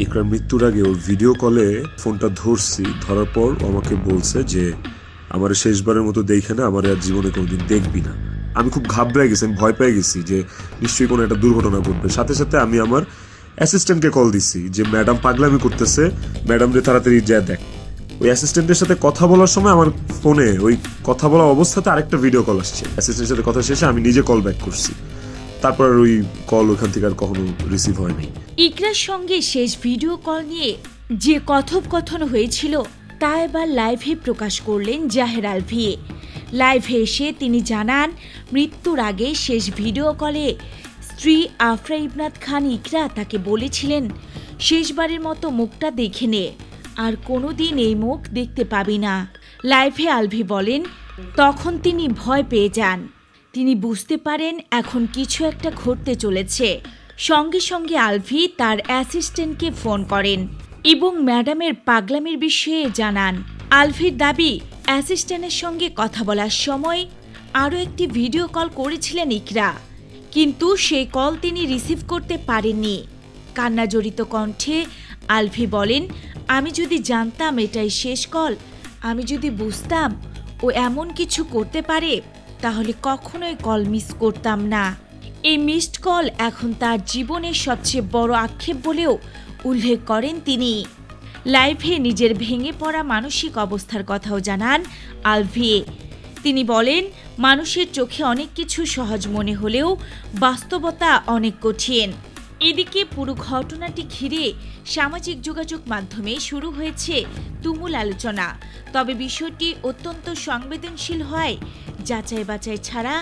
ইকরার মৃত্যুর আগে ওর ভিডিও কলে ফোনটা ধরছি, ধরার পর ও আমাকে বলছে যে আমার শেষবারের মতো দেখে না, আমার আর জীবনে কোনোদিন দেখবি না। আমি খুব ঘাবড়ে গেছি, আমি ভয় পেয়ে গেছি যে নিশ্চয়ই কোনো একটা দুর্ঘটনা ঘটবে। সাথে সাথে আমি আমার অ্যাসিস্ট্যান্টকে কল দিছি যে ম্যাডাম পাগলামি করতেছে, ম্যাডাম রে তাড়াতাড়ি যা দেখ। ওই অ্যাসিস্ট্যান্টের সাথে কথা বলার সময় আমার ফোনে ওই কথা বলা অবস্থাতে আরেকটা ভিডিও কল আসছে। অ্যাসিস্ট্যান্টের সাথে কথা শেষে আমি নিজে কল ব্যাক করছি, তারপর আর ওই কল ওখান থেকে আর কখনো রিসিভ হয়নি। ইকরার সঙ্গে শেষ ভিডিও কল নিয়ে যে কথোপকথন হয়েছিল তা এবার লাইভে প্রকাশ করলেন জাহের আলভি। লাইভে এসে তিনি জানান, মৃত্যুর আগে শেষ ভিডিও কলে স্ত্রী আফরা ইবনাত খান ইকরা তাকে বলেছিলেন, শেষবারের মতো মুখটা দেখে নে, আর কোনোদিন এই মুখ দেখতে পাবি না। লাইভে আলভি বলেন, তখন তিনি ভয় পেয়ে যান। তিনি বুঝতে পারেন এখন কিছু একটা ঘটতে চলেছে। সঙ্গে সঙ্গে আলভি তার অ্যাসিস্ট্যান্টকে ফোন করেন এবং ম্যাডামের পাগলামির বিষয়ে জানান। আলভির দাবি, অ্যাসিস্ট্যান্টের সঙ্গে কথা বলার সময় আরও একটি ভিডিও কল করেছিলেন ইকরা, কিন্তু সেই কল তিনি রিসিভ করতে পারেননি। কান্নাজড়িত কণ্ঠে আলভি বলেন, আমি যদি জানতাম এটাই শেষ কল, আমি যদি বুঝতাম ও এমন কিছু করতে পারে, তাহলে কখনোই কল মিস করতাম না। এই মিসড কল এখন তার জীবনের সবচেয়ে বড় আক্ষেপ বলেও উল্লেখ করেন তিনি। লাইভে নিজের ভেঙে পড়া মানসিক অবস্থার কথাও জানান আলভি। তিনি বলেন, মানুষের চোখে অনেক কিছু সহজ মনে হলেও বাস্তবতা অনেক কঠিন। এদিকে পুরো ঘটনাটি ঘিরে সামাজিক যোগাযোগ মাধ্যমে শুরু হয়েছে তুমুল আলোচনা। তবে বিষয়টি অত্যন্ত সংবেদনশীল হয় যাচাই বাছাই ছাড়া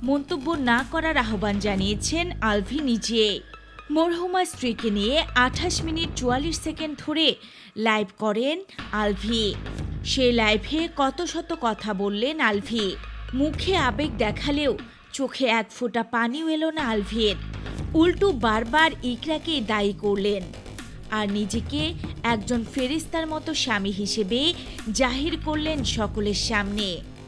মন্তব্য না করার আহ্বান জানিয়েছেন আলভি নিজে। মরহুমা স্ত্রীকে নিয়ে 28 মিনিট 44 সেকেন্ড ধরে লাইভ করেন আলভি। সেই লাইভে কত শত কথা বললেন আলভি। মুখে আবেগ দেখালেও চোখে এক ফোঁটা পানিও এলো না আলভির। উল্টো বারবার ইকরাকে দায়ী করলেন আর নিজেকে একজন ফেরেশতার মতো স্বামী হিসেবে জাহির করলেন সকলের সামনে।